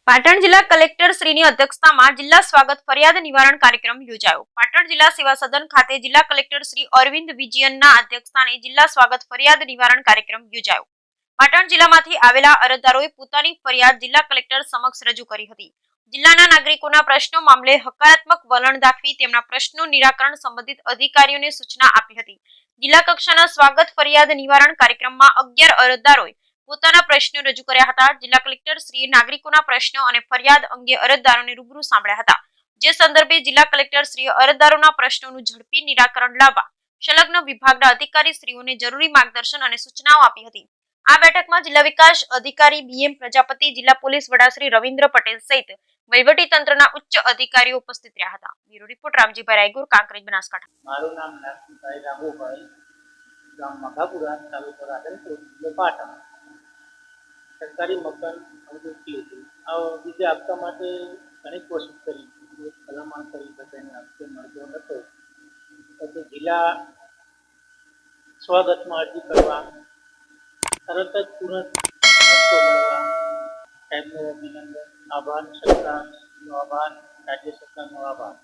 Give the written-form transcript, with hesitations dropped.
પાટણ જિલ્લા કલેક્ટર શ્રીની અધ્યક્ષતામાં જિલ્લા સ્વાગત ફરિયાદ નિવારણ કાર્યક્રમ યોજાયો. પાટણ જિલ્લા સેવા સદન ખાતે જિલ્લા કલેક્ટર શ્રી અરવિંદ વિજયનના અધ્યક્ષસ્થાને જિલ્લા સ્વાગત ફરિયાદ નિવારણ કાર્યક્રમ યોજાયો. પાટણ જિલ્લામાંથી આવેલા અરજદારોએ પોતાની ફરિયાદ જિલ્લા કલેક્ટર સમક્ષ રજૂ કરી હતી. જિલ્લાના નાગરિકોના પ્રશ્નો મામલે હકારાત્મક વલણ દાખવી તેમના પ્રશ્નો નિરાકરણ સંબંધિત અધિકારીઓને સૂચના આપી હતી. જિલ્લા કક્ષાના સ્વાગત ફરિયાદ નિવારણ કાર્યક્રમમાં 11 અરજદારોએ પોતાના પ્રશ્નો રજૂ કર્યા હતા. જિલ્લા કલેક્ટર શ્રીએ નાગરિકોના પ્રશ્નો અને ફરિયાદ અંગે અરજદારોને રૂબરૂ સાંભળ્યા હતા. જે સંદર્ભે જિલ્લા કલેક્ટર શ્રીએ અરજદારોના પ્રશ્નોનું ઝડપી નિરાકરણ લાવવા સંલગ્ન વિભાગના અધિકારી શ્રીઓને જરૂરી માર્ગદર્શન અને સૂચનાઓ આપી હતી. આ બેઠકમાં જિલ્લા વિકાસ અધિકારી BM પ્રજાપતિ, જિલ્લા પોલીસ વડા શ્રી રવિન્દ્ર પટેલ સહિત વહીવટી તંત્રના ઉચ્ચ અધિકારીઓ ઉપસ્થિત રહ્યા હતા. Bureau report Ramjibhai Raygur, Kankrej, Banaskantha. મારું નામ નાથભાઈ રાઘુભાઈ, ગામ મઘાપુરા, તાલુકો રાધનપુર, જિલ્લો પાટણ. સરકારી મકાન અનુમતિ હતી. આ બીજા આપવા માટે ઘણી કોશિશ કરી, ભલામણ કરી શકાય આપતો મળતો નતો. પછી જિલ્લા સ્વાગતમાં અરજી કરવા, તરત જ તુરંત રસ્તો મળવા, સાહેબનો અભિનંદન, આભાર, સરકારનો આભાર, રાજ્ય સરકારનો આભાર.